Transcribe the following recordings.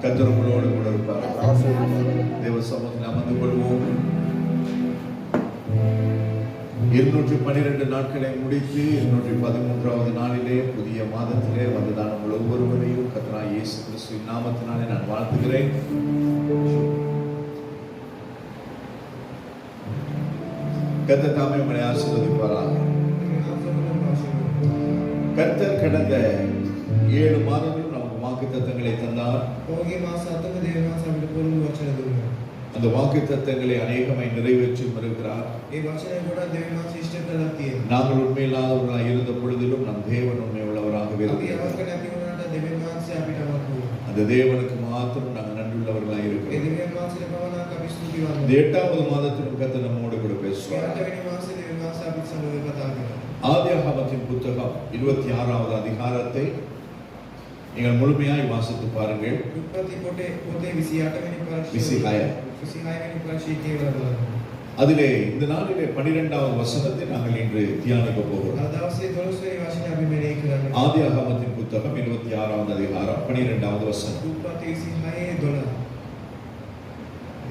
கர்த்தர் உங்களோடு கூட இருப்பார். தேவ சமூகத்தில் அமர்ந்து கொள்வோம். 212 நாட்களை முடித்து 213வது நாளிலே புதிய மாதத்திலே வந்ததான உங்கள் ஒவ்வொருவரையும் கர்த்தராகிய இயேசு கிறிஸ்துவின் நாமத்தினாலே நான் வாழ்த்துகிறேன். கர்த்தர் தாமே உங்களை ஆசீர்வதிப்பாராக. கர்த்தர் கடந்த 7 மாதங்கள் நமக்கு வாக்குத்தத்தங்களை தந்தார். அந்த வாக்குத்தத்தங்களை அநேகமாய் நிறைவேற்றி வருகிறார். நாங்கள் உண்மையில்லாதவர்களாக இருந்த பொழுதிலும் நம் தேவன் உண்மை உள்ளவராகவே இருக்கிறார். அந்த தேவனுக்கு மாத்திரம் நாங்கள் நன்றியுள்ளவர்களாக இருக்கிறோம். இந்த 8வது மாதத்திலும் கர்த்தர் நம்மோடு கூட பேசுவார். ஆதியாகமத்தின் புத்தகம் 26வது அதிகாரத்தை நீங்கள் முழுமையாய் வாசித்து பாருங்கள். அதிலே இந்த நாளிலே 12வது வசனத்தை நாங்கள் இன்று தியானிக்க போகிறோம். ஆதியாகமத்தின் புத்தகம் 26வது அதிகாரம் 12வது வசனம்.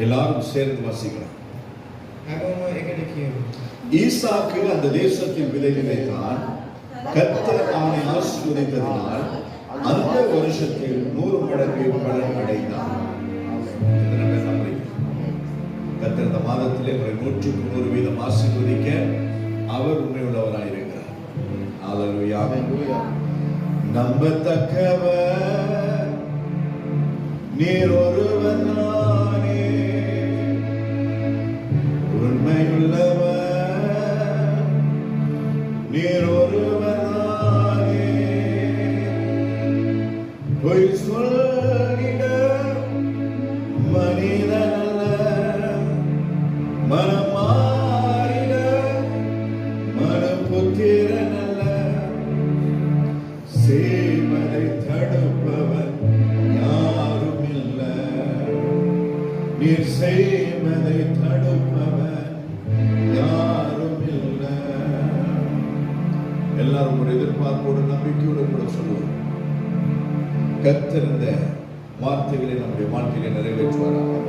எல்லாரும் சேர்ந்து வாசிக்கலாம். ஈசாக்கு அந்த தேசத்தில் விதை விதைத்தான். கர்த்தர் அவனை ஆசீர்வதித்ததினால் அந்த வருஷத்தில் 100 மடங்கு பலன் அடைந்தான். கர்த்தர் இந்த மாதத்திலே 100% ஆசீர்வதிக்க அவர் உண்மையுள்ளவராயிருக்கிறார். அல்லேலூயா. நம்பத்தக்கவர் நீர் ஒருவர் தானே, உண்மையுள்ளவர் நீர் ஒருவர் தானே, பொய் சொல்லிட மனிதனல்ல, மனமாறிட மனபுத்திரனல்ல, செய்வதை தடுப்பவன் யாரும் இல்லை, நீர் செய்வதை தடுப்பவன் யாரும் இல்லை. எல்லாரும் ஒரு எதிர்பார்ப்போடு நம்பிக்கையோடு கூட சொல்லுவோம். கர்த்தர் இந்த வார்த்தைகளை நம்முடைய வாழ்க்கையிலே நிறைவேற்றுவாராக.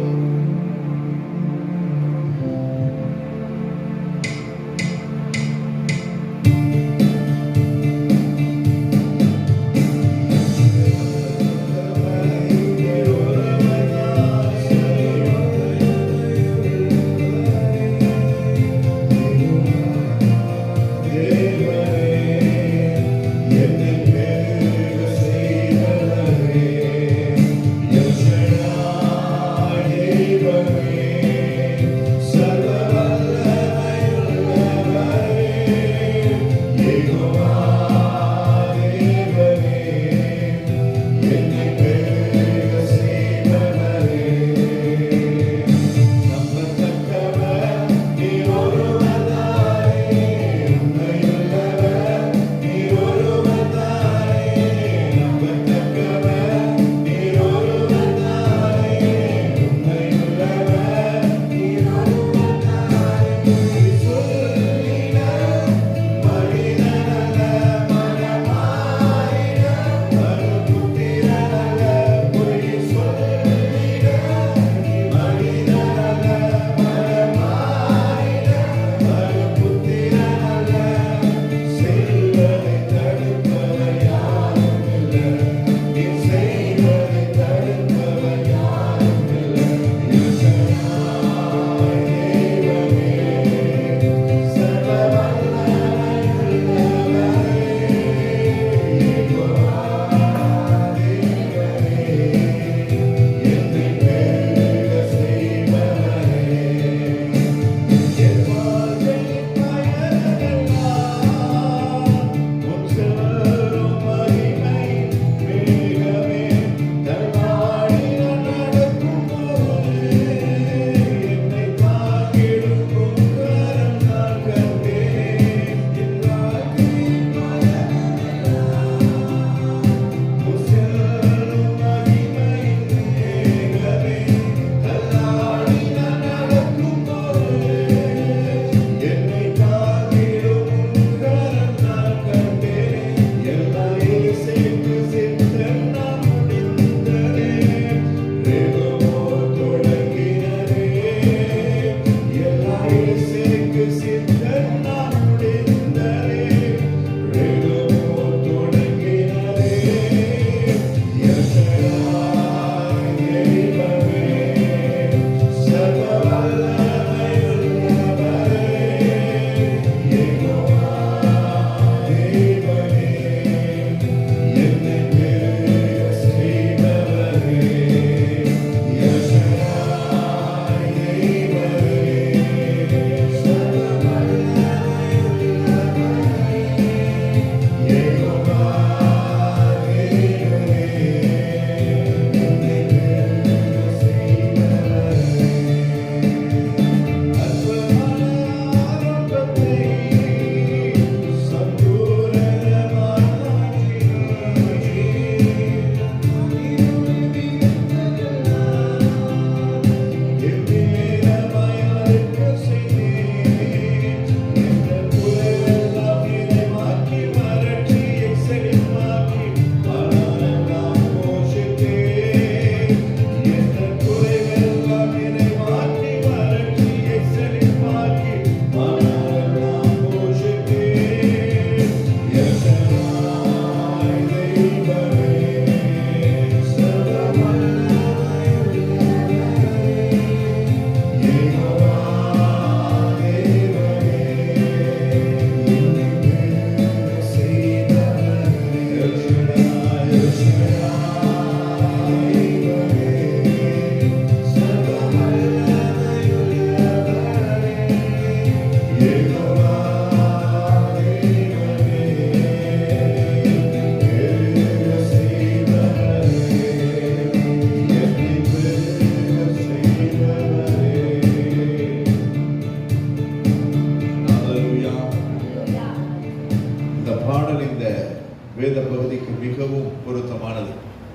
பொருத்தமானது.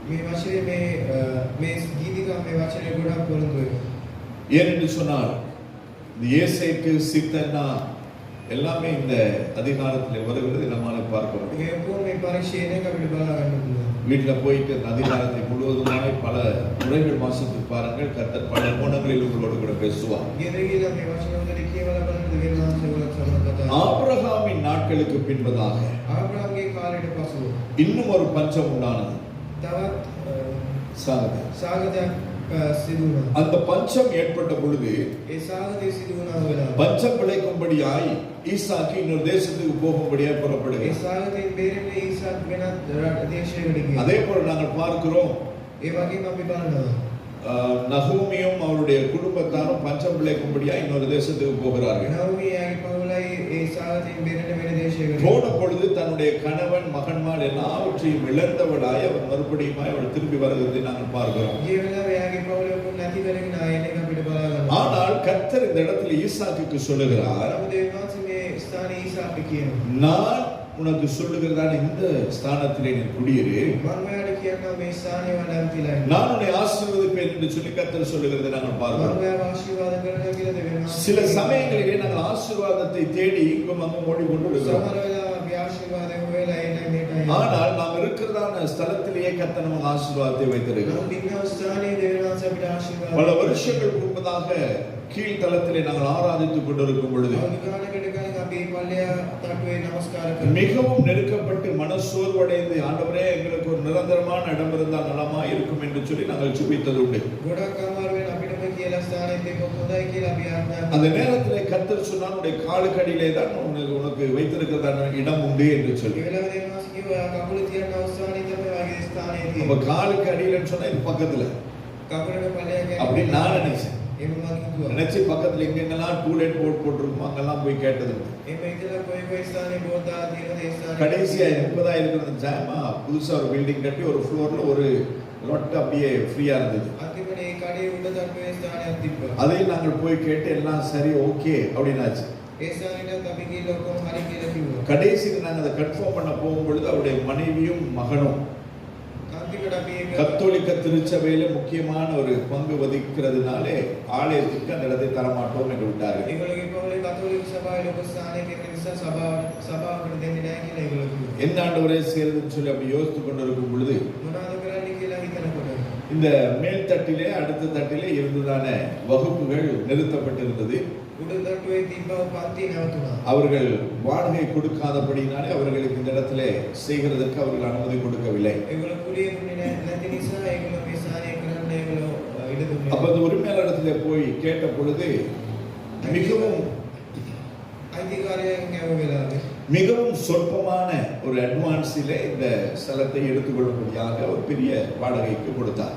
මේ වචනේ මේ ගීතිකා මේ වචනේ ගොඩක් පොරොන්දු වෙනවා. ஏனென்று சொன்னால் இந்த ஏசேக்கு சித்தன்னா எல்லாமே இந்த அதிகாரத்தில் வருகிறது நம்மால பார்க்க முடியும். මේ ඔක්කොම මේ පරිච්ඡේදයක අපිට බලා ගන්න පුළුවන්. வீட்டில் போயிட்டு அந்த அதிகாரத்தை முழுவதுமாய் பல முறைகள் வாசித்து பாருங்கள். கர்த்தர் பல கோணங்களில் உங்களோடு கூட பேசுவார். ගෙදර ගිහලා මේ වචන හොඳට කියවලා බලන්න දෙවියන් වහන්සේ ඔයගොල්ලෝ සමග කතා කරනවා. ஆபிரகாமின் நாட்களுக்கு பின்பதாக ආබ්‍රහම්ගේ කාලයට පසුව இன்னும் ஒரு பஞ்சம் உண்டானது. තවත් சாகதம். සිදු වුණා. அந்த பஞ்சம் ஏற்பட்ட பொழுது ඒ සාගතේ සිදු වුණා වෙලාව. பஞ்சம் விளைக்கும்படியாய் ஈசாக்கு இன்னொரு தேசத்துக்கு போகும்படியாய் புறப்படுகிறார். ඒ සාගතෙන් බේරෙන්න ඊසාක් වෙනත් දේශයකට ගියා. அதே போல நாங்கள் பார்க்கிறோம் ඒ වගේම අපි බලනවා நகூமியும் அவருடைய குடும்பத்தாரும் பஞ்சம் விளைக்கும்படியாய் இன்னொரு தேசத்துக்கு போகிறார்கள். නවුමියාගේ පවුලයි ඒ සාගතෙන් බේරෙන්න වෙන දේශයකට போன பொழுது தன்னுடைய கணவன் மகன்மார் எல்லாவற்றையும் இழந்தவளாய் அவர் மறுபடியும் அவள் திரும்பி வருகிறதை நாங்கள் பார்க்கிறோம். ගිය වෙලාව එයාගේ පවුල ඔක්කොම නැති කරගෙන ආයෙත් එක අපිට බලා ගන්නවා. ஆனால் கர்த்தர் இந்த இடத்துல ஈசாக்குக்கு சொல்லுகிறார், නමුත් ඒ වහන්සේ මේ ස්ථානයේ ඊසාක්ට කියනවා நான் உனக்கு சொல்லுகிறதான இந்த ஸ்தானத்திலே நீ குடியிரு, මම ඔයාලට කියනවා මේ ස්ථානයේ වඩාතිලා ඉන්න. நான் உன்னை ஆசீர்வதிப்பேன் என்று சொல்லி கர்த்தர் சொல்லுகிறதை நாங்கள் මම பார்க்கிறோம். ඔයාව ආශිර්වාද කරනවා කියලා දෙවියන් වහන්සේ. சில சமயங்களிலே நாங்கள் ஆசீர்வாதத்தை தேடி இங்கும் அங்கும் ஓடிக்கொண்டு இருக்கிறோம். සමහර වෙලාව අපි ආශිර්වාදය හොයලා එන්න මේටයි. ஆனால் நாம் இருக்கிறதான ஸ்தலத்திலேயே கர்த்தர் நமக்கு ஆசீர்வாதத்தை வைத்திருக்கிறார். නමුත් ඉන්න ස්ථානයේ දෙවියන් වහන්සේ අපිට ආශිර්වාද பல வருஷங்கள் முன்பதாக கீழ்த்தளத்திலே நாங்கள் ஆராதித்துக் கொண்டிருக்கும் பொழுது අවුරුදු ගානකට කලින් අපි පල්ලෙය තට්ටුවේ නමස්කාර කරා. மிகவும் நெருக்கப்பட்டு மனசோர்வடைந்து ஆண்டவரே எங்களுக்கு ஒரு நிரந்தரமான இடம் இருந்தால் நலமா இருக்கும் என்று சொல்லி நாங்கள் ஜெபித்தது உண்டு. ගොඩක් අමාරු වෙන අපිටම කියලා ස්ථානෙත් එක්ක හොඳයි කියලා අපි ආඥා அந்த நேரத்திலே கர்த்தர் சொன்னார், உன்னுடைய காலுக்கடியிலே தான் உனக்கு வைத்திருக்கிறதான இடம் உண்டு என்று ඒ சொல்லி. වෙලාවේ දෙවියන් වහන්සේ කිව්වා කකුල තියන අවස්ථාවේ තමයි වගේ ස්ථානයේ அப்ப තියෙන්නේ. காலுக்கு அடியிலன்னு சொன்னா இது பக்கத்துல කකුලේ පල්ලෙය அப்படின்னு நான் நினைச்சேன். එහෙම මම කිව්වා. நினைச்சு பக்கத்துல எங்கெங்கெல்லாம் டூலெட் போர்ட் போட்டிருக்கோம் அங்கெல்லாம் போய் கேட்டது உண்டு. එහෙම ඉතලා කොයි කොයි ස්ථානේ බෝධා තියෙන ඒ ස්ථානේ கடைசியா 30 இருக்கிற ஜாமா புதுசா ஒரு பில்டிங் கட்டி ஒரு ஃப்ளோர்ல ஒரு லொட் அப்படியே ஃப்ரீயா இருந்தது. අන්තිමට ඒ කඩේ උඩ තට්ටුවේ ස්ථානයක් තිබ්බා. அதையும் நாங்கள் போய் கேட்டு எல்லாம் சரி ஓகே அப்படின்னாச்சு. ඒ ස්ථානෙට අපි ගිහලා ඔක්කොම හරි කියලා කිව්වා. கடைசியில் நாங்கள் அதை கன்ஃபார்ம் பண்ண போகும்பொழுது அவருடைய மனைவியும் மகனும் අන්තිමට අපි ඒක கத்தோலிக்க திருச்சபையில முக்கியமான ஒரு பங்கு வகிக்கிறதுனாலே ஆலயத்துக்கு அந்த இடத்தை தரமாட்டோம் என்று விட்டார்கள். ඒගොල්ලෝගේ පවුලේ කතෝලික සභාවේ ලොකු ස්ථානයක් ඉන්න නිසා සභාවකට දෙන්නේ නැහැ කියලා ඒගොල්ලෝ කිව්වා. என்ன ஆண்டவரே செய்யறதுன்னு சொல்லி அப்படி யோசித்து கொண்டிருக்கும் பொழுது මොනවද කරන්නේ කියලා හිතනකොට இந்த மேல் தட்டிலே அடுத்த தட்டிலே இருந்ததான வகுப்புகள் நிறுத்தப்பட்டிருந்தது. උඩ තට්ටුවේ තිබ්බ පන්ති නැවතුණා. அவர்கள் வாடகை கொடுக்காதபடினாலே அவர்களுக்கு இந்த இடத்திலே செய்கிறதற்கு அவர்கள் அனுமதி கொடுக்கவில்லை. ඒගොල්ලෝ කුලිය දුන්නේ නැති නිසා ඒගොල්ලෝ මේ ස්ථානය කරන්න ඒගොල්ලෝ ඉඩ දුන්නේ. அப்ப அந்த உரிமையாளரிடத்திலே போய் கேட்ட பொழுது மிகவும் අයිතිකාරයන් ගැව වෙලාවේ மிகவும் சொற்பமான ஒரு அட்வான்ஸிலே இந்த ஸ்தலத்தை எடுத்துக்கொள்ளும்படியாக ஒரு பெரிய வாடகைக்கு கொடுத்தார்.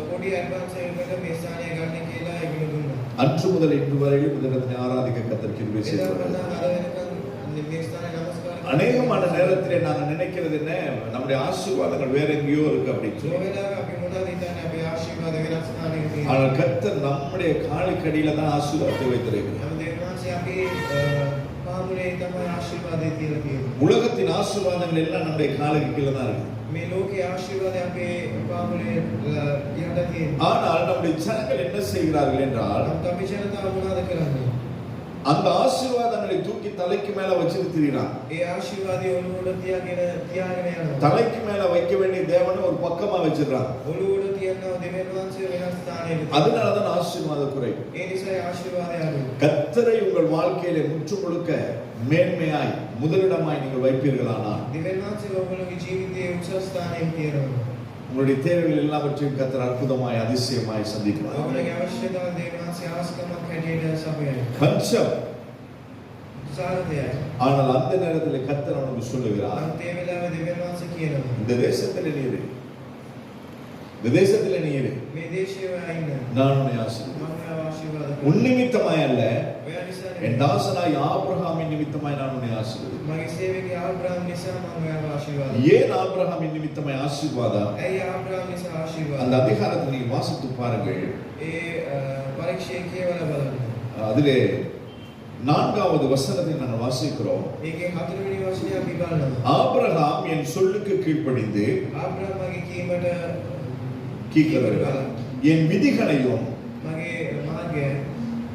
පොඩි ඇඩ්වාන්ස් එකකට මේ ස්ථානය ගන්න කියලා ඒගොල්ලෝ දුන්නා. அன்று முதல் இன்று வரையிலும் இந்த இடத்தை ஆராதிக்க கர்த்தர் கிருபை එදා செய்தார். වුණා අර වෙනකන් මේ ස්ථානය නමස්කාර அநேகமான நேரத்திலே நாங்க நினைக்கிறது என்ன, நம்முடைய ஆசீர்வாதங்கள் வேற எங்கேயோ இருக்கு அப்படின்னு ඒ சொல்லி. වෙලාවේ අපි මොනවද හිතන්නේ අපේ ආශිර්වාද වෙනස් ස්ථානයක තියෙනවා. ஆனால் கர்த்தர் நம்முடைய காலுக்கடியில தான் ஆசீர்வாதத்தை வைத்திருக்கிறார். නමුත් දෙවියන් වහන්සේ අපේ පාමුලේ තමයි ආශිර්වාදය තියලා තියෙන්නේ. உலகத்தின் ஆசீர்வாதங்கள் எல்லாம் நம்முடைய காலுக்கு கீழே தான் இருக்கு. මේ ලෝකයේ ආශිර්වාදය අපේ පාමුලේ යට තියෙනවා. ஆனால் நம்முடைய ஜனங்கள் என்ன செய்கிறார்கள் என்றால் නමුත් අපි ජනතාව මොනවද කරන්නේ? அந்த ஆசீர்வாதங்களை தூக்கி தலைக்கு மேல வச்சுட்டு திரிகிறான். ඒ ආශිර්වාදය ඔළුවට තියාගෙන යනවා. தலைக்கு மேல வைக்க வேண்டிய தேவனை ஒரு பக்கமா வச்சிடறான். ඔළුවට තියනවා දෙවියන් වහන්සේ වෙනස් ස්ථානයක. அதனாலதான் ஆசீர்வாத குறை. ඒ නිසා ආශිර්වාදය අඩුයි. கர்த்தரை உங்கள் வாழ்க்கையிலே முற்று முழுக்க மேன்மையாய் முதலிடமாய் நீங்கள் வைப்பீர்களானால் දෙවියන් වහන්සේ ඔයගොල්ලෝගේ ජීවිතයේ උසස් ස්ථානයක තියනවා. உங்களுடைய தேவைகள் எல்லாவற்றையும் கர்த்தர் அற்புதமாய் அதிசயமாய் சந்திக்கிறார். ඔයගොල්ලෝගේ අවශ්‍යතාව දෙවියන් වහන්සේ ආස්කමක් හැටියට සපයයි. பஞ்சம். සාරදයයි. ஆனால் அந்த நேரத்தில் கர்த்தர் அவனுக்கு சொல்லுகிறார், නමුත් ඒ වෙලාවේ දෙවියන් වහන්සේ කියනවා இந்த தேசத்திலே நீ இரு, இந்த தேசத்திலே நீ இரு, මේ දේශයේ ඉන්න நான் உன்னை ஆசீர்வதிப்பேன். මම ආශිර්වාද කරනවා. உன் நிமித்தமாய் அல்ல, ඔයා නිසා என் தாசனாய் ஆபிரகாமின் நிமித்தமாய் நான் உன்னை ஆசீர்வதிப்பேன். මගේ සේවකයා ආබ්‍රහම් නිසා මම ඔයාව ආශිර්වාද ஏன் ஆபிரகாமின் நிமித்தமாய் ஆசீர்வாதம்? ඇයි ආබ්‍රහම් නිසා ආශිර්වාද? அந்த அதிகாரத்தை நீங்க வாசித்து பாருங்கள். ඒ පරීක්ෂයේ කියවලා බලන්න. அதிலே 4வது வசனத்தை நாங்கள் வாசிக்கிறோம். ඒකේ 4 වෙනි වචනේ අපි බලනවා. ஆபிரகாம் என் சொல்லுக்கு கீழ்ப்படிந்து ආබ්‍රහාම්ගේ කීමට கீழ்ப்படிந்தார். என் விதிகளையும் මගේ මාර්ගය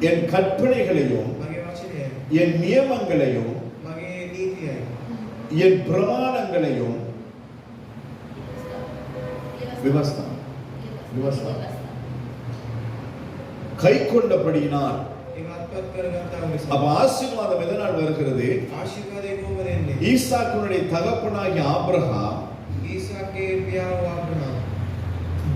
என் கற்பனைகளையும் මගේ වචනය என் நியமங்களையும் මගේ නීතියයි என் பிரமாணங்களையும் விவஸ்தா கை கொண்டபடியினால் ඒක අත්පත් කරගත්තා නිසා அப்ப ஆசீர்வாதம் எதனால் வருகிறது? ආශිර්වාදය කොහොමද එන්නේ? ஈசாக்குனுடைய தகப்பனாகிய ஆபிரகாம் ඊසාක්ගේ පියාණන් ආබ්‍රහාම්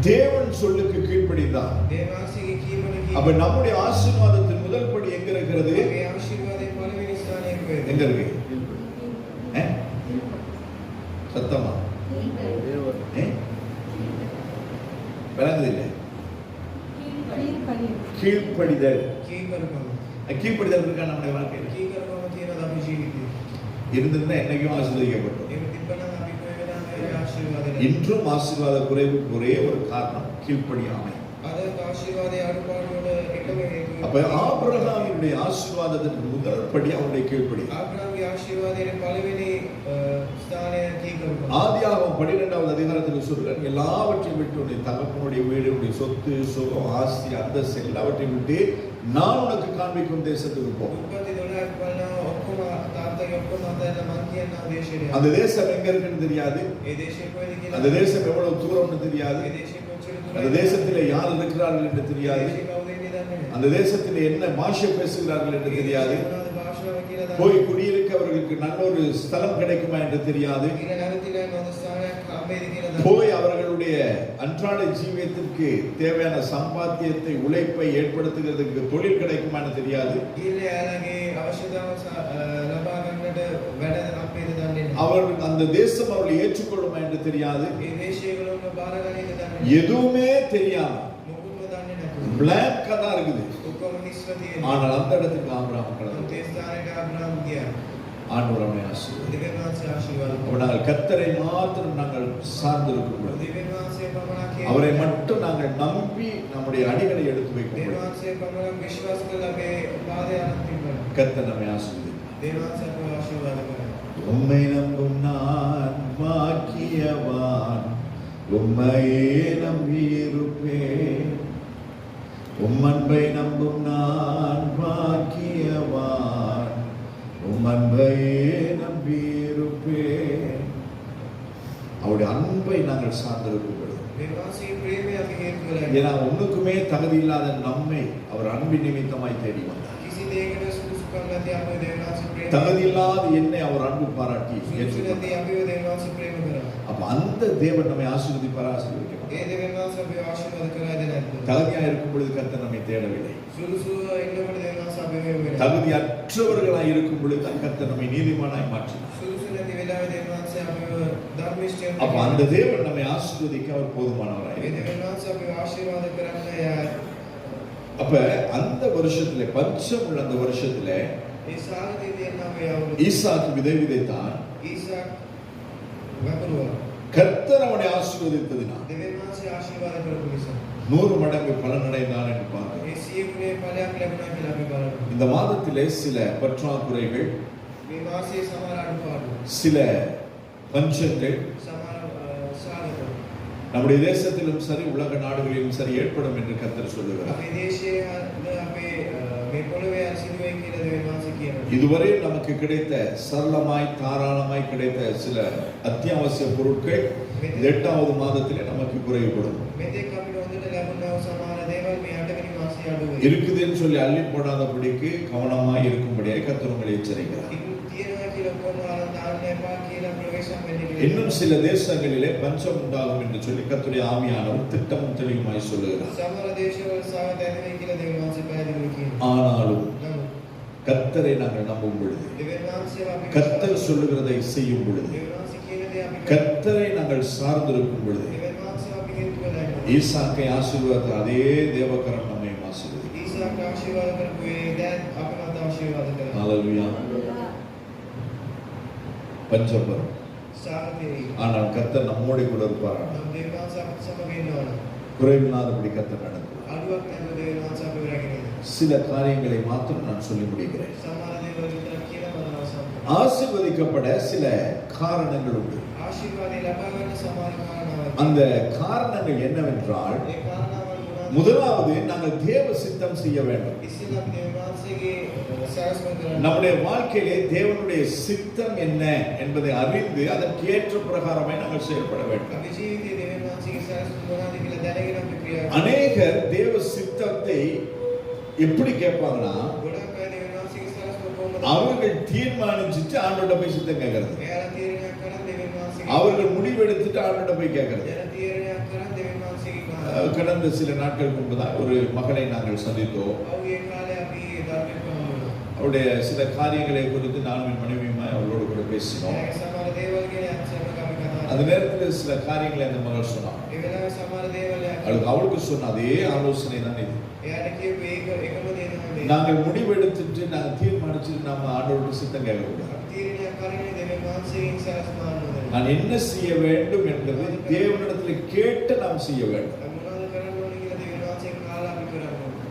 தேவன் சொல்லுக்கு கீழ்ப்படிந்தார். දේවාසිගේ කීමට அப்ப நம்முடைய ஆசீர்வாதத்தின் முதல் படி எங்க இருக்கிறது? මේ ආශිර්වාදයේ පළවෙනි ස්ථානයේ කොහෙද? எங்க இருக்கு? சத்தமா விளங்குது இல்லை? கீழ்ப்படிதல். කීකරකම கீழ்ப்படிதல் இருக்கா நம்முடைய வாழ்க்கையில்? කීකරකම තියෙනවද අපේ ජීවිතේ? இருந்திருந்தா என்னைக்கும் ஆசீர்வதிக்கப்பட்டோம். ඒක තිබ්බනම් අපි කොයි වෙලාවෙම ආශිර්වාදය இன்றும் ஆசீர்வாத குறைவுக்கு ஒரே ஒரு காரணம் கீழ்ப்படியாமை. අද ආශිර්වාදයේ අඩුපාඩුවට එකම හේතුව அப்ப ஆபிரகாமினுடைய ஆசீர்வாதத்திற்கு முதல் படி அவருடைய கீழ்ப்படி. ආබ්‍රහාම්ගේ ආශිර්වාදයේ පළවෙනි ස්ථානය කීකරකම. ஆதியாகமம் 12வது அதிகாரத்தில் சொல்றார், எல்லாவற்றையும் விட்டு உன்னுடைய தகப்பனுடைய வீடு, உன்னுடைய சொத்து சுகம் ஆஸ்தி அந்தஸ்து எல்லாவற்றையும் விட்டு நான் உனக்கு காண்பிக்கும் தேசத்துக்கு போ. උපති 12ක් බලනවා ඔක්කොම තාත්තගේ ඔක්කොම අතහැරලා මං කියනවා දේශයට. அந்த தேசம் எங்க இருக்குன்னு தெரியாது. ඒ දේශය කොහෙද කියලා. அந்த தேசம் எவ்வளவு தூரம்னு தெரியாது. ඒ දේශය කොච්චර அந்த දුරද? தேசத்திலே யார் இருக்கிறார்கள் என்று தெரியாது. දේශය කවුද ඉන්නේ දන්නේ නැහැ. அந்த தேசத்திலே என்ன பாஷை பேசுகிறார்கள் என்று தெரியாது. මොනවද භාෂාව කියලා දන්නේ போய் குடியிருக்க அவர்களுக்கு நல்ல ஒரு ஸ்தலம் கிடைக்குமா என்று தெரியாது. නැහැ. ඉර නැවතිලා හොඳ ස්ථානයක් හම්බෙයිද කියලා දන්නේ போய் அவர்களுடைய அன்றாட ஜீவியத்திற்கு தேவையான சம்பாத்தியத்தை உழைப்பை ஏற்படுத்துகிறதுக்கு தொழில் கிடைக்குமான்னு தெரியாது. ගිහිල්ලා යාළගේ අවශ්‍යතාව ලබා ගන්නට වැඩ අපේද දන්නේ නැහැ. அவர்கள் அந்த தேசம் அவர்களை ஏற்றுக்கொள்ளுமா என்று தெரியாது. ඒ දේශයවලම බාර ගන්නේද දන්නේ නැහැ. எதுவுமே தெரியாம මොකුත්ම දන්නේ නැහැ. பிளாங்கா தான் இருக்குது. ඔක්කොම නිස්ව තියෙනවා. ஆனால் அந்த இடத்துக்கு ஆபிரகாம் கடந்து ඒ ස්ථානයට ආබ්‍රහාම් ගියා. ஆண்டவர் அவனை ஆசீர்வதித்தார். දෙවියන් වහන්සේ ආශිර්වාද அப்ப நாங்கள் கர்த்தரை மாத்திரம் நாங்கள் சார்ந்திருக்கும் பொழுது, දෙවියන් වහන්සේ පමණක් அவரை மட்டும் நாங்கள் நம்பி நம்முடைய அடிகளை எடுத்து வைக்கும் දෙවියන් பொழுது වහන්සේ පමණක් විශ්වාස කරලා අපේ පාදය අරන් තිබ්බා. கர்த்தர் நம்மை ஆசீர்வதிப்பார். දෙවියන් වහන්සේ අපව ආශිර්වාද කරනවා. உம்மை நம்பும் நான் பாக்கியவான், உம்மையே நம்பியிருப்பேன். உம்மன்பை நம்பும் நான் பாக்கியவான், உம்மன்பையே நம்பியிருப்பேன். அவருடைய அன்பை நாங்கள் சார்ந்திருக்கும் பொழுது, දෙවියන් වහන්සේ ප්‍රේමය අපි හේතු කරලා ஏன்னா ஒண்ணுக்குமே தகுதி இல்லாத நம்மை அவர் அன்பின் நிமித்தமாய் தேடி வந்தார். කිසි දෙයකට සුදුසුකම් නැති අපව දෙවියන් වහන්සේ ප්‍රේම தகுதி இல்லாத என்னை அவர் அன்பு பாராட்டி සුදුසු ஏற்றுக்கொண்டார். නැති අපිව දෙවියන් වහන්සේ ප්‍රේම කරා. அப்ப அந்த தேவன் நம்மை ஆசீர்வதிப்பாரா? ஆசீர்வதிக்க ඒ மாட்டார். දෙවියන් වහන්සේ අපව ආශිර්වාද කරාද නැද්ද? தகுதியா இருக்கும் பொழுது கர்த்தர் நம்மை தேடவில்லை. සුදුසුව ඉන්නකොට දෙවියන් වහන්සේ අපව වෙනවා. தகுதியற்றவர்களாய் இருக்கும் பொழுது தான் கர்த்தர் நம்மை நீதிமானாய் மாற்றினார். සුදුසු නැති වෙලාවෙ දෙවියන් වහන්සේ අපව ධර්මිෂ්ඨයෙන් அப்ப அந்த தேவன் நம்மை ஆசீர்வதிக்க அவர் போதுமானவராய் ඒ இருக்கிறார். දෙවියන් වහන්සේ අපව ආශිර්වාද කරන්න යා அப்ப அந்த வருஷத்துல பஞ்சம் உள்ள அந்த வருஷத்துல ඒ සාගතේ තියෙන අපේ අවුරුදු ஈசாக்கு விதை விதைத்தான். ඊසාක් වපරුවා கர்த்தர் அவனை ஆசீர்வதித்ததினால் දෙවියන් වහන්සේ ආශිර්වාද කරපු නිසා 100 மடங்கு பலனடைந்தான் என்று பார்க்கிறோம். ඒ සියුනේ ඵලයක් ලැබුණා කියලා අපි බලනවා. இந்த மாதத்திலே சில பற்றாக்குறைகள், මේ මාසයේ සමහර අඩුපාඩු சில பஞ்சங்கள் සමහර සාගත நம்முடைய தேசத்திலும் சரி உலக நாடுகளிலும் சரி ஏற்படும் என்று கர்த்தர் சொல்லுகிறார். අපේ දේශයේ අපේ මේ පොළවේ සිදුවේ කියලා දෙවියන් වහන්සේ කියනවා. இதுவரை நமக்கு கிடைத்த சரளமாய் தாராளமாய் கிடைத்த சில அத்தியாவசிய பொருட்கள் 8வது மாதத்திலே நமக்கு குறைவுபடும். මෙතෙක් අපිට හොඳට ලැබුණා වූ සමහර දේවල් මේ 8 වෙනි මාසයේ අඩු වෙයි. இருக்குதுன்னு சொல்லி அள்ளி போடாதபடிக்கு கவனமாய் இருக்கும்படியாக கர்த்தர் உங்களை எச்சரிக்கிறார். තියෙනවා කියලා කොහොම අරන් දාන්න එපා කියලා ප්‍රවේශම් වෙන්න කියලා. இன்னும் சில தேசங்களிலே பஞ்சம் உண்டாகும் என்று சொல்லி கர்த்தருடைய ஆவியானவர் திட்டமும் தெளிவுமாய் சொல்லுகிறார். සමහර දේශවල සාගත ඇති කියලා දෙවියන් වහන්සේ පැහැදිලිව කියනවා. ஆனாலும் නමුත් கர்த்தரை நாங்கள் நம்பும் பொழுது, දෙවියන් වහන්සේව අපි கர்த்தர் சொல்லுகிறதை செய்யும் பொழுது, දෙවියන් වහන්සේ කියන දේ අපි கர்த்தரை நாங்கள் சார்ந்திருக்கும் பொழுது, දෙවියන් වහන්සේව අපි හේතු වෙලා ඉන්නවා. ஈசாக்கை ஆசீர்வாத அதே தேவகரம் நம்மை ஆசீர்வதிக்கும். ඊසාක් ආශිර්වාද කරපු ඒ දෑත් අපට ආශිර්වාද කරනවා. ஹல்லேலூயா. பஞ்சம் வரும், සාගතේ ஆனால் கர்த்தர் நம்மோடு கூட இருப்பார். නම් දෙවියන් වහන්සේ අපිට සමග ඉන්නවා. குறைவில்லாதபடி கர்த்தர் நடத்துவார். අඩුවක් නැතුව දෙවියන් වහන්සේ අපිව රැකගෙන ඉන්නවා. சில காரியங்களை மாத்திரம் நான் சொல்லி முடிக்கிறேன். සමහර දේවල් විතරක් කියලා මම අවසන් කරනවා. ஆசீர்வதிக்கப்பட சில காரணங்கள் உண்டு. ආශිර්වාදේ ලබා ගන්න සමහර කාරණාවක්. அந்த காரணங்கள் என்னவென்றால், ඒ කාරණාවල් මොනවාද? முதலாவது நாங்கள் தேவ சித்தம் செய்ய வேண்டும். ඉස්සෙල්ලා අපි දේව වහන්සේගේ සැලසුම කරන්න. நம்முடைய வாழ்க்கையிலே தேவனுடைய சித்தம் என்ன என்பதை அறிந்து அதற்கேற்ற பிரகாரமாய் நாங்கள் செயல்பட வேண்டும். අපි ජීවිතයේ දේව වහන්සේගේ සැලසුම මොනවාද කියලා දැනගෙන අපි ක්‍රියා කරනවා. அநேகர் தேவ சித்தத்தை எப்படி கேட்பாங்கன்னா, ගොඩක් අය දේව වහන්සේගේ සැලසුම කොහොමද? அவர்கள் தீர்மானிச்சுட்டு ஆண்டோட போய் சித்தம் கேட்கறது. එයාලා තීරණයක් කරන් දේව වහන්සේගේ அவர்கள் முடிவெடுத்துட்டு ஆண்டோட போய் கேட்கறது. එයාලා තීරණයක් කරන් දේව වහන්සේගේ கடந்த சில நாட்கள் முன்புதான் ஒரு மகளை நாங்கள் சந்தித்தோம். අවුගේ කාලේ අපි ධර්මයක් කරනවා. அவருடைய சில காரியங்களை குறித்து நானும் என் மனைவியுமாய் அவளோடு கூட பேசினோம். ඒ සමහර දේවල් ගැන අපි කතා அந்த நேரத்தில் சில காரியங்களை அந்த மகள் சொன்னான். ඒ වෙලාවේ සමහර දේවල් அவளுக்கு சொன்ன அதே ஆலோசனை தான் இது. එයාට කියපු එකම දේ තමයි நாங்கள் முடிவெடுத்துட்டு நாங்கள் தீர்மானிச்சுட்டு நாம ஆண்டவரோட சித்தம் கேட்கக்கூடாது. තීරණයක් කරන්නේ දේව වහන්සේගෙන් සැලසුම ආනෝදේ. நான் என்ன செய்ய வேண்டும் என்பது தேவனிடத்தில் கேட்டு நாம் செய்ய வேண்டும். මොනවද කරන්න ඕනේ කියලා දේව වහන්සේගෙන් කාලා අපි කරන්න ඕනේ.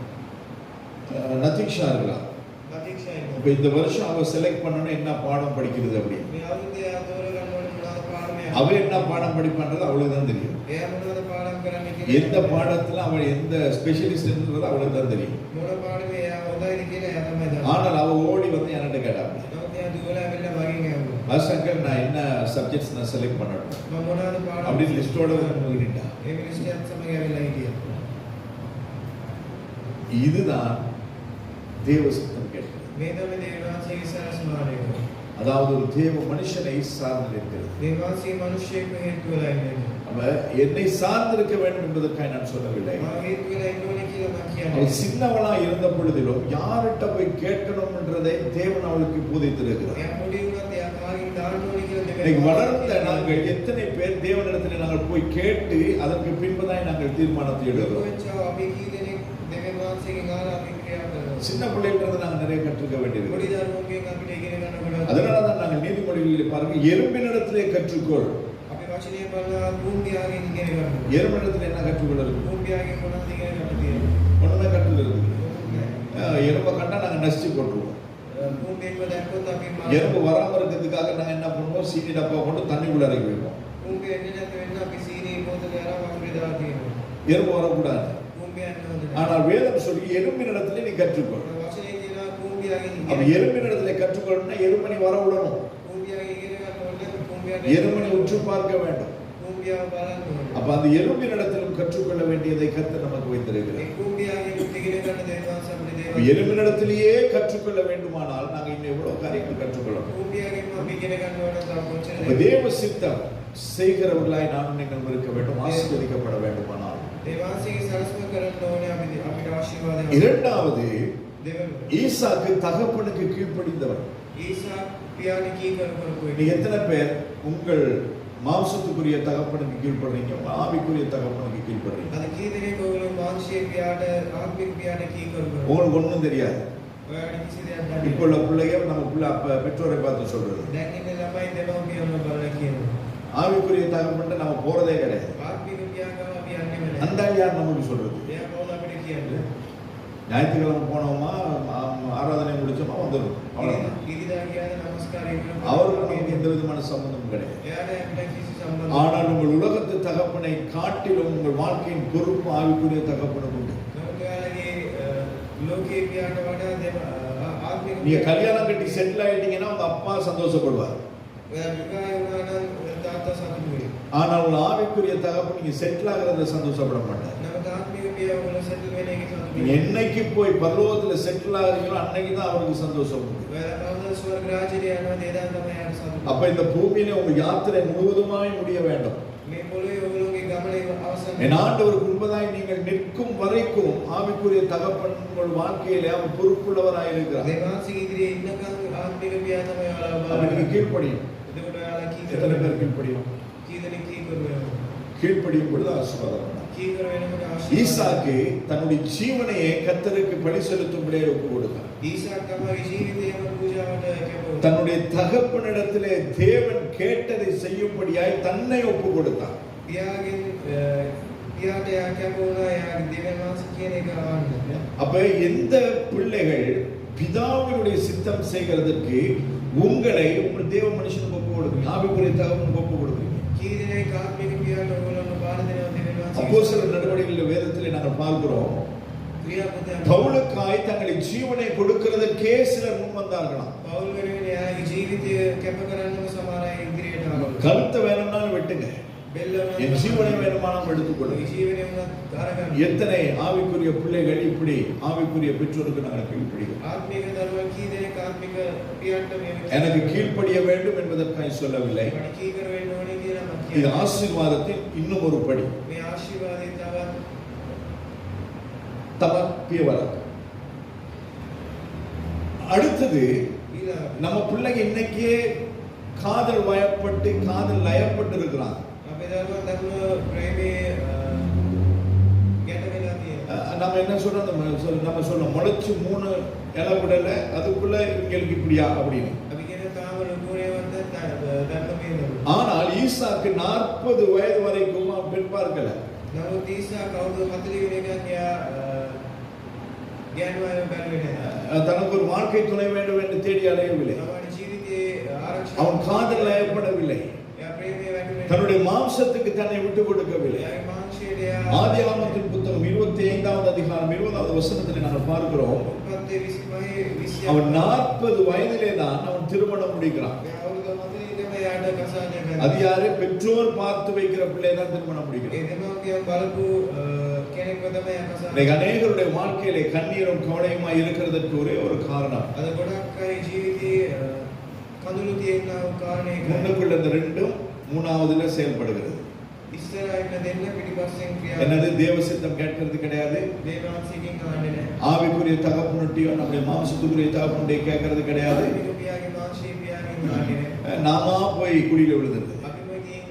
நதிக்ஷா இருக்கலாம். ප්‍රතික්ෂේප இப்போ இந்த வருஷம் அவ செலக்ட் பண்ணணும் என்ன பாடம் படிக்கிறது அப்படி. මේ අවුරුද්දේ ආතෝර ගන්න ඕනේ මොනවද පාඩමයක්. அவ என்ன பாடம் படிப்பான்றது அவளுக்கு தான் தெரியும். එයා මොනවද පාඩම් කරන්නේ කියලා. எந்த பாடத்துல அவள் எந்த ஸ்பெஷலிஸ்ட்ன்றது அவளுக்கு தான் தெரியும். මොන පාඩමේ එයා හොඳයිද කියලා එයා තමයි දන්නේ. ஆனால் அவ ஓடி வந்து என்கிட்ட கேட்டா, නමුත් එයා දුවලා ඇවිල්ලා මගෙන් ඇහුවා. பாஸ்டர் நான் என்ன சப்ஜெக்ட்ஸ் நான் செலக்ட் பண்ணணும் මම මොනවද පාඩම් அப்படின்னு லிஸ்டோட வந்துட்டா. ඒ මිනිස්ටර් සමග ඇවිල්ලා හිටියා. இதுதான் தேவ சித்தம் கேட்கிறது. මේ තමයි දේව වහන්සේගේ සැලසුම ආනෝදේ. அதாவது ஒரு தேவ மனுஷனை சார்ந்து இருக்கிறது. දේව වහන්සේ මිනිස්සෙක් හේතු වෙලා ඉන්නේ. அவ என்னை சார்ந்திருக்க வேண்டும் என்பதற்காக நான் சொல்லவில்லை. මම හේතු වෙලා ඉන්න ඕනේ කියලා මම කියන්නේ. அவள் சின்னவளா இருந்த பொழுதிலும் யார்கிட்ட போய் கேட்கணும் என்றதை தேவன் அவளுக்கு போதித்திருக்கிறார். එයා පොඩි වුණත් එයා කාගෙන් දාන්න ඕනේ කියලා இன்னைக்கு வளர்ந்த நாங்கள் எத்தனை பேர் தேவனிடத்தில் நாங்கள் போய் கேட்டு அதற்கு பின்புதான் நாங்கள் தீர்மானத்தை எடுக்கிறோம். කොච්චර අපි කී දෙනෙක් දේව වහන්සේගෙන් ආලා අපි ක්‍රියා කරනවා. சின்ன பிள்ளைகளிலிருந்து நாங்கள் நிறைய கற்றுக்க வேண்டியது. පොඩි දරුවන්ගෙන් අපිට ඉගෙන ගන්න ගොඩක්. அதனாலதான் நாங்கள் நீதிமொழிகளில் பாருங்க, எறும்பினிடத்திலே கற்றுக்கொள். අපි වචනය බලලා භූමියාගෙන් ඉගෙන ගන්නවා. எறும்பினிடத்தில் என்ன கற்றுக்கொள்ள இருக்கு? භූමියාගෙන් මොනවද ඉගෙන ගන්න තියෙන්නේ? ஒண்ணுமே கற்றுக்கொள்ள இருக்கு. எறும்பை கண்டா நாங்க நசிச்சு போட்டுருவோம். භූමියෙන්ම දැක්කොත් අපි எறும்பு வராம இருக்கிறதுக்காக நாங்க என்ன பண்ணுவோம்? சீனி டப்பா கொண்டு தண்ணிக்குள்ள இறக்கி வைப்போம். භූමිය එන්නේ නැති වෙන්න අපි සීනි බෝතලේ අරන් වතුරේ දාලා තියෙනවා. எறும்பு வரக்கூடாது. භූමිය යන්න හොඳ නැහැ. ஆனால் வேதம் சொல்லி எறும்பினிடத்திலே நீ கற்றுக்கொள். වචනේ කියනවා භූමියාගෙන් அப்ப ඉගෙන எறும்பினிடத்திலே கற்றுக்கொள்ளணும்னா எறும்பை நீ வர விடணும். භූමියාගෙන් ඉගෙන ගන්න ඕනේ. භූමියට எறும்பனை உற்று பார்க்க வேண்டும். භූමියාව බලන්න ඕනේ. அப்ப அந்த எறும்பினிடத்திலும் கற்றுக்கொள்ள வேண்டியதை கர்த்தர் நமக்கு வைத்திருக்கிறார். ඒ භූමියාගෙන් ඉගෙන ගන්න දේවාස අපේ அப்ப දේවාස எறும்பினிடத்திலேயே கற்றுக்கொள்ள வேண்டுமானால் நாங்க இன்னும் எவ்வளவு காரியங்கள் கற்றுக்கொள்ளணும். භූමියාගෙන් අපි ඉගෙන ගන්න ඕන තව කොච්චර அப்ப தேவ சித்தம் செய்கிறவர்களாய் நானும் நீங்கள் இருக்க வேண்டும், ஆசீர்வதிக்கப்பட வேண்டுமானால். දේවාසයේ සලස්ම කරන්න ඕනේ අපිට ආශිර්වාදයක්. இரண்டாவது, දෙවන ஈசாக்கு தகப்பனுக்கு கீழ்ப்படிந்தவன். ඊසා පියාණන් කී කරපු நீ எத்தனை பேர் உங்கள் மாம்சத்துக்குரிய தகப்பனுக்கு கீழ்ப்படுறீங்க, ஆவிக்குரிய தகப்பனுக்கு கீழ்ப்படுறீங்க? අද කී දෙනෙක් ඔයගොල්ලෝ මාංශීය පියාට ආත්මික පියාට කී කරපු உங்களுக்கு ஒண்ணும் தெரியாது. ඔයාලට කිසි දෙයක් දන්නේ இப்போ உள்ள பிள்ளைங்க நம்ம பிள்ளை அப்ப பெற்றோரை பார்த்து சொல்றது. දැන් ඉන්න ළමයි දෙමව්පියන්ව බලලා කියනවා. ஆவிக்குரிய தகப்பன்ட்டு நம்ம போறதே கிடையாது. ආත්මික පියාගම අපි යන්නේ නැහැ. அந்த யார் நமக்கு சொல்றது? එයා කවුද අපිට කියන්නේ? ஞாயிற்றுக்கிழமை போனோமா, ஆராதனை முடிச்சோமா வந்துடும், அவ்வளவுதான். ඉරිදා ගියාද නමස්කාරය කරනවා. அவருக்கு நமக்கு எந்த விதமான சம்பந்தமும் கிடையாது. එයාට අපිට කිසි සම්බන්ධයක් ஆனால் உங்கள் உலகத்து தகப்பனை காட்டிலும் உங்கள் வாழ்க்கையின் பொறுப்பு ஆவிக்குரிய தகப்பனுக்கு உண்டு. නමුත් ඔයාලගේ ලෝකීය පියාට වඩා ආත්මික நீங்க கல்யாணம் கட்டி செட்டில் ஆயிட்டீங்கன்னா உங்க அப்பா சந்தோஷப்படுவார். ඔයා විවාහය වුණා නම් තාත්තා සතුටු වෙයි. ஆனால் உங்கள் ஆவிக்குரிய தகப்பன் நீங்க செட்டில் ஆகிறத சந்தோஷப்பட மாட்டார். නමුත් ආත්මික පියා ඔයාලා සෙටල් වෙන එක සතුටු நீங்க වෙයි. என்னைக்கு போய் பரலோகத்துல செட்டில் ஆகிறீங்களோ அன்னைக்கு தான் அவருக்கு சந்தோஷம் உண்டு. ඔයාලා කවුද ස්වර්ග රාජ්‍යයට යනවාද එදා තමයි යාට සතුටු. அப்ப இந்த பூமியில உங்க யாத்திரை முழுவதுமாய் முடிய வேண்டும். මේ පොළොවේ ඔයගොල්ලෝගේ ගමනේ අවසන් என் ஆண்டவருக்கு முன்பதாய் நீங்கள் நிற்கும் வரைக்கும் ஆவிக்குரிய தகப்பன் உங்கள் வாழ்க்கையிலே அவர் பொறுப்புள்ளவராய் இருக்கிறார். දේවාසික ඉදිරියේ ඉන්නකම් ආත්මික පියා තමයි ඔයාලා அப்ப நீங்க බලන්නේ. கீழ்ப்படியும். එතකොට ඔයාලා කී எத்தனை කරනවද? பேர் கீழ்ப்படியும்? කී දෙනෙක් කී කරනවද? கீழ்ப்படியும் பொழுது ஆசீர்வாதம். කී කර වෙනකොට ආශිර්වාද. ஈசாக்கு தன்னுடைய ஜீவனையே கர்த்தருக்கு பலி செலுத்தும்படியே ஒப்பு கொடுத்தார். ඊසාක් තමයි ජීවිතයම පූජාවට කැපවුණා. தன்னுடைய தகப்பனிடத்திலே தேவன் கேட்டதை செய்யும்படியாய் தன்னை ஒப்பு கொடுத்தார். පියාගෙන් පියාට එයා කැප වුණා එයාගේ දෙවියන් වහන්සේ කියන එක අහන්න. அப்ப எந்த பிள்ளைகள் பிதாவினுடைய சித்தம் செய்கிறதற்கு உங்களை உங்கள் தேவ மனுஷனுக்கு ஒப்பு கொடுக்குறீங்க, ஆவிக்குரிய தகவலுக்கு ஒப்பு கொடுக்குறீங்க. කී දෙනෙක් ආත්මික පියාට ඕගොල්ලෝ බාර දෙනවා දෙවියන් වහන්සේ. அப்போஸ்தலர் நடவடிக்கைகளில் வேதத்திலே நாங்கள் பார்க்கிறோம், ක්‍රියාපදයන් பவுலுக்காய் தங்களை ஜீவனை கொடுக்கிறதற்கே சிலர் முன் வந்தார்களாம். පවුල් වෙනුවෙන් එයාගේ ජීවිතය කැප කරන්නම සමහර අය ඉදිරියට ආවා. கருத்தை வேணும்னாலும் வெட்டுங்க, என் ஜீவனை வேணுமானாலும் எடுத்துக்கொள்ளுங்க. ජීවනය වුණත් අරගන්න. எத்தனை ஆவிக்குரிய பிள்ளைகள் இப்படி ஆவிக்குரிய பெற்றோருக்கு நாங்கள் கீழ்ப்படிகிறோம். ආත්මික දරුවන් කී දෙනෙක් ආත්මික පියාට මේ எனக்கு கீழ்ப்படிய வேண்டும் என்பதற்காக சொல்லவில்லை, මට කී කර වෙන්න ඕනේ කියලා මම இது කියනවා. ஆசீர்வாதத்தின் இன்னும் ஒரு படி. මේ ආශිර්වාදයෙන් තවත් தவப்பிய வழக்கு. அடுத்தது ඊළඟ நம்ம பிள்ளைங்க இன்னைக்கே காதல் வயப்பட்டு காதல் லயப்பட்டு இருக்கிறாங்க. අපේ දරුවන් ධර්ම ප්‍රේමයේ ගැට වෙලා තියෙනවා. நம்ம என்ன சொல்றோம், நம்ம சொல்றோம் முளைச்சு 3 இலை விடல அதுக்குள்ள இவங்களுக்கு இப்படியா அப்படின்னு. අපි කියන තාම ලොකුනේ වන්ද ධර්ම මේනවා. ஆனால் ஈசாக்கு 40 வயது வரைக்கும் அவன் பெண் பார்க்கல. නමුත් ඊසා කවුරු 40 වෙනකන් එයා ඥානවය බැලුවේ නැහැ. தனக்கு ஒரு வாழ்க்கை துணை வேண்டும் என்று தேடி அலையவில்லை. තමන්ගේ ජීවිතයේ ආරක්ෂා அவன் காதல் லயப்படவில்லை. එයා ප්‍රේමයේ වැටුනේ. தன்னுடைய மாம்சத்துக்கு தன்னை விட்டு கொடுக்கவில்லை. එයාගේ මාංශයට එයා ஆதியாகமத்தின் புத்தகம் 25வது அதிகாரம் 20வது வசனத்தில் நாங்கள் பார்க்கிறோம், උපත්තේ 25 அவன் 40 வயதிலே தான் அவன் திருமணம் முடிக்கிறான். එයා අවුරුදු 40 එයාට කසාදයක් அது ගන්නවා. யாரு? பெற்றோர் பார்த்து வைக்கிற பிள்ளை தான் திருமணம் முடிக்கிறான். ඒ දෙමව්පියන් බලපු කෙනෙක්ව තමයි එයා කසාද. இன்னைக்கு அநேகருடைய வாழ்க்கையிலே கண்ணீரும் கவலையுமா இருக்கிறதற்கு ஒரே ஒரு காரணம், අද ගොඩක් අය ජීවිතයේ කඳුළු තියෙන කාරණේක முன்னுக்குள்ள இந்த ரெண்டும் மூணாவதுல செயல்படுகிறது. ඉස්සරහ ඉන්න දෙන්න පිටිපස්සෙන් ක්‍රියා என்னது? தேவ சித்தம் கேட்கறது கிடையாது, දේවාංශිකින් අහන්නේ නැහැ. ஆவிக்குரிய தகப்பனுட்டியோ நம்முடைய மாம்சத்துக்குரிய தகப்பனுடைய கேட்கறது கிடையாது. ආත්මික පියාගේ මාංශයේ පියාගෙන් අහන්නේ නැහැ. நாமா போய் குழியில விழுதுறது. අපිම ගිහින්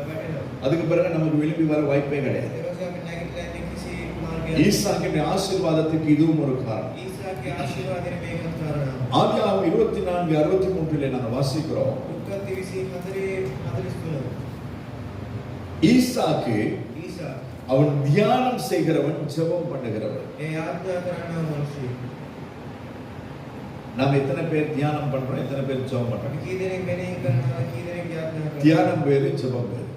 වැටෙනවා. அதுக்கு பிறகு நமக்கு விரும்பி வர வாய்ப்பே கிடையாது. ඊට පස්සේ අපි නැගිටලා ඉන්නේ කිසි මාර්ගයක්. ஈசாக்கின் ஆசீர்வாதத்துக்கு இதுவும் ஒரு காரணம். ඊසාගේ ආශිර්වාදයෙන් මේකත් කාරණා. ஆதியாகமம் 24:63 நாங்கள் வாசிக்கிறோம், උත්පත්ති 24:43 ஈசாக்கு ඊසා அவன் தியானம் செய்கிறவன், ஜெபம் பண்ணுகிறவன். ඒ ආත්මය කරනා මිනිස්සු. நாம எத்தனை பேர் தியானம் பண்றோம், எத்தனை பேர் ஜெபம் பண்றோம்? අපි කී දෙනෙක් මෙනෙහි කරනවා, කී දෙනෙක් යාත්‍රා කරනවා. தியானம் வேறு, ஜெபம் வேறு.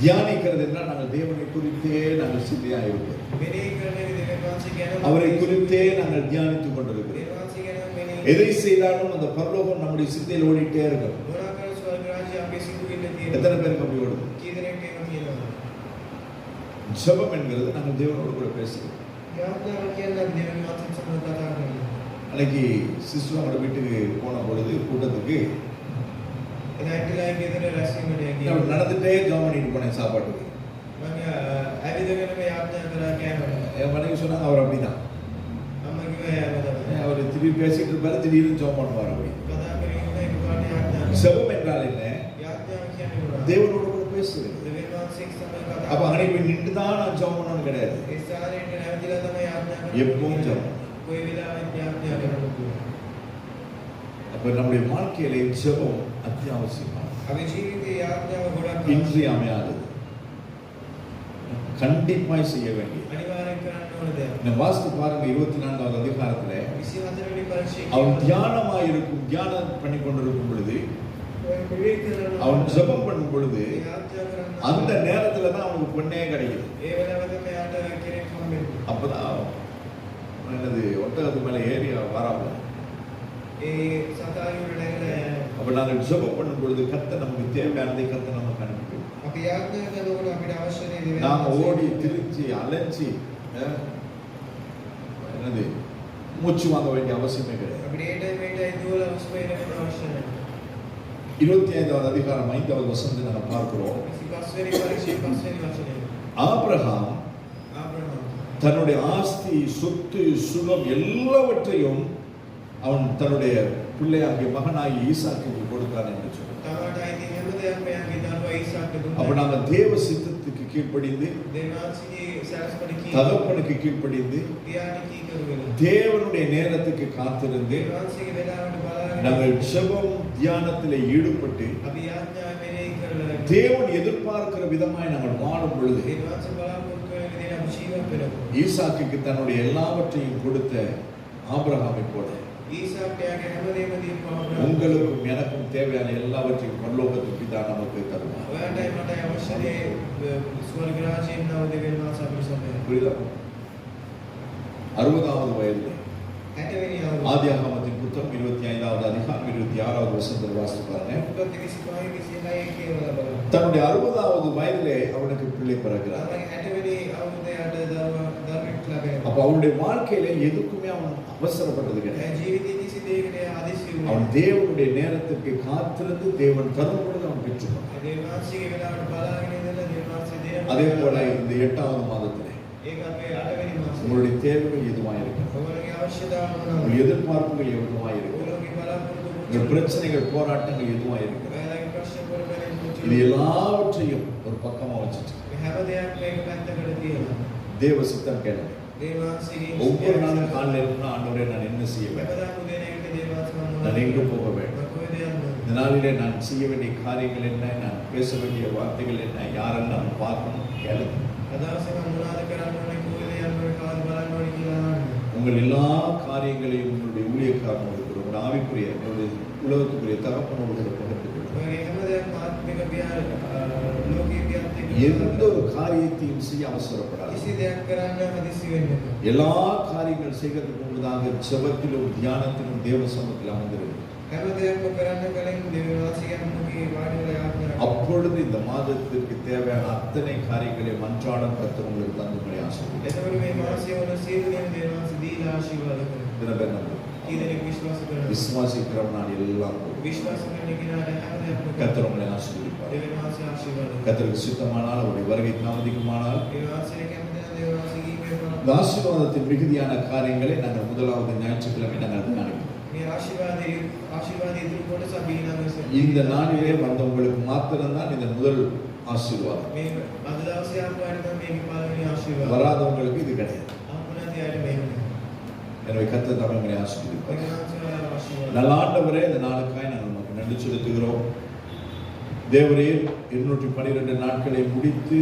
தியானிக்கிறது என்றால் நாங்கள் தேவனை குறித்தே நாங்கள் சிந்தையாக இருப்போம், මෙනෙහි කරන එක දෙවියන් වහන්සේ ගැන அவரை குறித்தே நாங்கள் தியானித்துக் கொண்டிருக்கிறோம். දෙවියන් වහන්සේ ගැන මෙනෙහි எதை செய்தாலும் அந்த பரலோகம் நம்முடைய சிந்தையில் ஓடிட்டே இருக்கும். මොනවා කර ස්වර්ග රාජ්‍ය අපේ සිතුවිල්ල තියෙනවා. எத்தனை பேருக்கு அப்படி ஓடுது? කී දෙනෙක් එහෙම කියනවා. ஜெபம் என்கிறது நாங்கள் தேவனோடு கூட பேசுகிறோம். යාත්‍රාව කියන්නේ දෙවියන් වහන්සේ සමග කතා කරනවා. அன்னைக்கு சிஸ்டர் அவங்களோட வீட்டுக்கு போன பொழுது கூட்டத்துக்கு එදා ඉట్లా ගෙදර රැස්වීමට நான் ගියා. நடந்துட்டே ஜெபம் பண்ணிட்டு போனேன் சாப்பாட்டுக்கு. මම ඇවිදගෙන මේ යාත්‍රා කරා කෑමට. என் மனைவி சொன்னாங்க, அவர் அப்படிதான், අම්මා කිව්වා එයාම තමයි. அவர் திடீர்னு பேசிட்டு இருப்பாரு, திடீர்னு ஜெபம் பண்ணுவார். அப்படி කතා කරගෙන ඉන්න එකපාරට යාත්‍රා කරා. ஜெபம் என்றால் என்ன? යාත්‍රාව කියන්නේ මොනවද? தேவனோடு கூட பேசுறது. දෙවියන් වහන්සේ සමග කතා அப்ப அங்கே போய் நின்று தான் நான் ஜெபம் பண்ணணும்னு கிடையாது, ඒ ස්ථානයට නැවතිලා තමයි යාත්‍රා කරන්නේ. எப்பவும் ஜெபம். කොයි වෙලාවෙත් යාත්‍රා කරන්න පුළුවන්. அப்ப நம்முடைய வாழ்க்கையிலே ஜெபம் அத்தியாவசியமானது, අපේ ජීවිතයේ යාත්‍රාව ගොඩක් இன்றியமையாதது, கண்டிப்பாய் செய்ய வேண்டியது. අනිවාර්යෙන් කරන්න ඕන දෙයක්. இந்த வாஸ்து பாருங்க 24வது அதிகாரத்துல 24 වෙනි පරිච්ඡේදයේ அவன் தியானமாய் இருக்கும், தியானம் பண்ணி கொண்டிருக்கும் பொழுது, විවේක කරන அவன் ஜெபம் பண்ணும் பொழுது යාත්‍රා කරන அந்த நேரத்துல தான் அவனுக்கு பொண்ணே கிடைக்குது. ඒ වෙලාවට මෙයාට කෙනෙක් හම්බෙන්නේ. அப்பதான் என்னது ஒட்டகத்து மேல ஏறி வராம. ඒ සතාරියට නැගලා அப்ப நாங்கள் ஜெபம் பண்ணும் பொழுது கர்த்தர் நமக்கு தேவையானதை கர்த்தர் நமக்கு அனுப்பிடுவார். අපි යාත්‍රා කරනකොට අපිට අවශ්‍ය දේ දෙවියන් நாம වහන්සේ ஓடி திரிச்சு அலைஞ்சி என்னது மூச்சு வாங்க வேண்டிய அவசியமே கிடையாது. අපිට ඒ ටයිම් මේටයි දුවලා උස්ම එන්න අවශ්‍ය නැහැ. 25வது அதிகாரம் 5வது வசனத்தை நாங்கள் பார்க்கிறோம். 25 වෙනි පරිච්ඡේදයේ 5 වෙනි වචනය. ஆபிரகாம் ආබ්‍රහම් தன்னுடைய ஆஸ்தி, சொத்து, சுகம் எல்லாவற்றையும் அவன் தன்னுடைய பிள்ளையாகிய மகனாகிய ஈசாக்குக்கு கொடுத்தான் என்று சொல்றார். තමාට අයිති හැම දෙයක්ම යාගේ දරුවා ඊසාක්ට அப்ப දුන්නා. நாம தேவ சித்தத்துக்கு கீழ்ப்படிந்து දෙවියන්ගේ සැලැස්මට කී தகப்பனுக்கு கீழ்ப்படிந்து පියාට කීකරු වෙලා. தேவனுடைய நேரத்துக்கு காத்திருந்து දෙවියන්ගේ වෙලාවට බලාගෙන நாங்கள் ஜெபம் தியானத்திலே ஈடுபட்டு අපි යාඥා මෙනෙහි කරලා தேவன் எதிர்பார்க்கிற விதமாய் நாங்கள் வாழும் பொழுது දෙවියන්ගේ බලාපොරොත්තු වෙන විදිහට අපි ජීවත් වෙනවා. ஈசாக்குக்கு தன்னுடைய எல்லாவற்றையும் கொடுத்த ஆபிரகாமை போல ඊසාක්ට යාගේ හැමදේම දීපුවා. உங்களுக்கும் எனக்கும் தேவையான எல்லாவற்றையும் பரலோகத்து பிதா நமக்கு தருவார். ඔයාටයි මටයි අවශ්‍ය දේ ස්වර්ග රාජ්‍යයෙන් නව දෙවියන් වහන්සේ අපිට සපයනවා. புரியுதா? 60வது வயதில் 60 වෙනි අවුරුද්ද ஆதியாகமத்தின் புத்தகம் 25வது அதிகாரம் 26வது வசனத்தில் வாசித்து பாருங்க. උපත් 25 26 කියවලා බලන්න. தன்னுடைய 60வது வயதிலே அவனுக்கு பிள்ளை பிறக்கிறார். තමයි 60 වෙනි අවුරුද්දේ යට දරුවෙක් ලැබෙනවා. அப்ப அவனுடைய வாழ்க்கையில எதுக்குமே அவன் அவசரப்பட்டது கிடையாது. ඒ ජීවිතයේ කිසි දෙයකට ආදිසි වුණේ அவன் தேவனுடைய நேரத்திற்கு காத்திருந்து தேவன் தரும் பொழுது அவன் பெற்றுக்கொண்டான். නැහැ. දෙවියන්ගේ වෙලාවට බලාගෙන ඉඳලා දෙවියන්ගේ දේ அதே போல இந்த 8வது மாதத்திலே ඒක අපේ 8 වෙනි මාසෙ. உங்களுடைய தேவைகள் எதுவாக இருக்கு, ඔයගොල්ලෝගේ අවශ්‍යතාව உங்கள் මොනවද? எதிர்பார்ப்புகள் எதுவாக இருக்கு, ඔයගොල්ලෝගේ බලාපොරොත්තු உங்கள் பிரச்சனைகள் போராட்டங்கள் எதுவாக இருக்கு, ඔයාලගේ ප්‍රශ්න පොරබැලෙන්න இது எல்லாவற்றையும் ஒரு பக்கமா வச்சுட்டு මේ හැම දෙයක්ම මේක පැත්තකට තියලා தேவ சித்தம் கேளுங்க. දෙවියන්ගේ ஒவ்வொரு நாளும் காலையில் எழுந்தா ஆண்டவரே நான் என்ன செய்ய வேண்டும், හැමදාම උදේ නැගිට දෙවියන්ගේ நான் எங்கு போக வேண்டும், කොහෙද යන්නේ? இந்த நாளிலே நான் செய்ய வேண்டிய காரியங்கள் என்ன, நான் பேச வேண்டிய வார்த்தைகள் என்ன, யாரெல்லாம் பார்க்கணும் கேளுங்க. අදවසේ මම මොනවද කරන්න ඕනේ, කොහෙද යන්න ඕනේ, කවද බලන්න ඕනේ කියලා අහන්න. உங்கள் எல்லா காரியங்களையும் உங்களுடைய ஊழியக்காரனோடு கூட, உங்களுடைய ஆவிக்குரிய உங்களுடைய உலகத்துக்குரிய தகப்பனோடு கூட பகிர்ந்து கொள்ளுங்கள். ඔයගේ හැම දෙයක්ම ආත්මික පියා ලෝකීය පියාත් எந்த ஒரு காரியத்தையும் செய்ய அவசரப்படாது. කිසි දෙයක් කරන්න හදිසි වෙන්න එපා. எல்லா காரியங்கள் செய்வதற்கு முன்பதாக ஜெபத்திலும் தியானத்திலும் தேவ சமூகத்தில் அமர்ந்திருங்கள். හැම දෙයක්ම කරන්න කලින් දෙවියන්ගේ මුගේ වාඩි වෙලා යාඥා කරන්න. அப்பொழுது இந்த மாதத்திற்கு தேவையான அத்தனை காரியங்களையும் அன்றாடம் கர்த்தர் உங்களுக்கு தந்து உங்களை ஆசீர்வதிப்பார். එතකොට මේ මාසයේ වන සියලු දේ දෙවියන්ගේ දීලා ආශිර්වාද කරනවා. இத்தனை பேர் நம்புங்க. කී දෙනෙක් විශ්වාස කරනවා? விசுவாசிக்கிறவன் நான் எல்லாம் போதும். විශ්වාස කරන කෙනාට හැම දෙයක්ම கர்த்தர் உங்களை ஆசீர்வதிப்பார். දෙවියන්ගේ ආශිර්වාද කරනවා. கர்த்தருக்கு சித்தமானால் அவருடைய வருகை தாமதிக்குமானால் දෙවියන්ගේ කැමති නම් දෙවියන්ගේ ඊමේල් இந்த ஆசீர்வாதத்தின் மிகுதியான காரியங்களை நாங்கள் முதலாவது ஞாயிற்றுக்கிழமை நாங்கள் தியானிப்போம். මේ ආශිර්වාද ඉදිරි කොටස අපි ඊළඟ இந்த நாளிலே வந்தவங்களுக்கு மாத்திரம்தான் இந்த முதல் ஆசீர்வாதம். මේ අද දවසේ ආපුවාට තමයි මේකේ පළවෙනි ආශිර්වාද. வராதவங்களுக்கு இது கிடையாது. ආපුණාදී ආයෙ මේක. எனவே கர்த்தர் தாமே உங்களை ஆசீர்வதிப்பார். ඔයගොල්ලෝ ආශිර්වාද. நல்ல ஆண்டவரே, இந்த நாளுக்காய் நாங்கள் உமக்கு நன்றி செலுத்துகிறோம். தேவரே, 212 நாட்களை முடித்து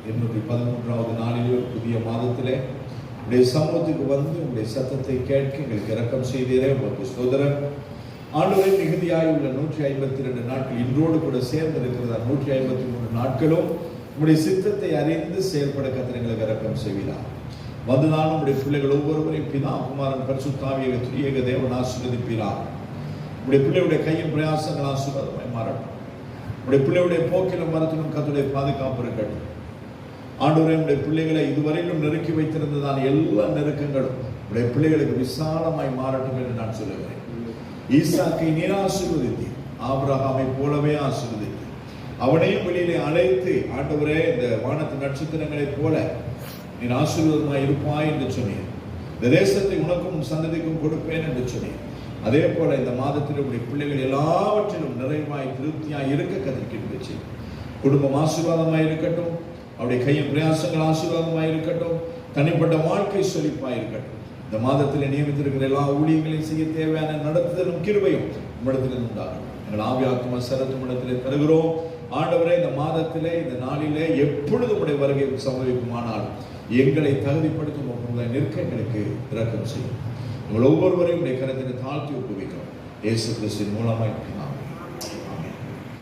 213வது நாளிலே ஒரு புதிய மாதத்திலே உடைய சமூகத்துக்கு வந்து உடைய சத்தத்தை கேட்க எங்களுக்கு இரக்கம் செய்தீரே, உமக்கு ஸ்தோத்திரம். ஆண்டவரே, மிகுதியாய் உள்ள 152 நாட்கள் இன்றோடு கூட சேர்ந்து இருக்கிறதா 153 நாட்களும் உடைய சித்தத்தை அறிந்து செயல்பட கர்த்தர் எங்களுக்கு இரக்கம் செய்வீரார். வந்துதான் உடைய பிள்ளைகள் ஒவ்வொருவரையும் பிதா குமாரன் பரிசுத்த ஆவியாக திரியேக தேவன் ஆசீர்வதிப்பீரார். உடைய பிள்ளையுடைய கையின் பிரயாசங்கள் ஆசீர்வாதமாய் மாறட்டும். உடைய பிள்ளையுடைய போக்கிலும் மரத்திலும் கர்த்தருடைய பாதுகாப்பு இருக்கட்டும். ஆண்டவரே, உடைய பிள்ளைகளை இதுவரையிலும் நெருக்கி வைத்திருந்ததான எல்லா நெருக்கங்களும் உடைய பிள்ளைகளுக்கு விசாலமாய் மாறட்டும் என்று நான் சொல்லுகிறேன். ஈசாக்கை நீர் ஆசீர்வதித்தீர், ஆபிரகாமை போலவே ஆசீர்வதித்தீர். அவனையும் வெளியிலே அழைத்து, ஆண்டவரே, இந்த வானத்து நட்சத்திரங்களைப் போல நீர் ஆசீர்வாதமாய் இருப்பாய் என்று சொன்னீர். இந்த தேசத்தை உனக்கும் உன் சந்ததிக்கும் கொடுப்பேன் என்று சொன்னீர். அதே போல இந்த மாதத்தில் உடைய பிள்ளைகள் எல்லாவற்றிலும் நிறைவாய் திருப்தியாய் இருக்க கத்திருக்கின்ற குடும்பம் ஆசீர்வாதமாய் இருக்கட்டும். அவருடைய கையின் பிரயாசங்கள் ஆசீர்வாதமாய் இருக்கட்டும். தனிப்பட்ட வாழ்க்கை செழிப்பாய் இருக்கட்டும். இந்த மாதத்தில் நியமித்திருக்கிற எல்லா ஊழியங்களையும் செய்ய தேவையான நடத்துதலும் கிருபையும் உம்மிடத்தில் உண்டாகும். எங்கள் ஆவியாத்மா சரத்தும் இடத்திலே தருகிறோம். ஆண்டவரே, இந்த மாதத்திலே இந்த நாளிலே எப்பொழுது உடைய வருகை சம்பவிக்குமானால் எங்களை தகுதிப்படுத்தும் உங்களுடைய நிற்க எங்களுக்கு இரக்கம் செய்யும். உங்கள் ஒவ்வொருவரையும் உடைய கரத்தினை தாழ்த்தி ஒப்புவிக்கிறோம். இயேசு கிறிஸ்துவின் மூலமாய்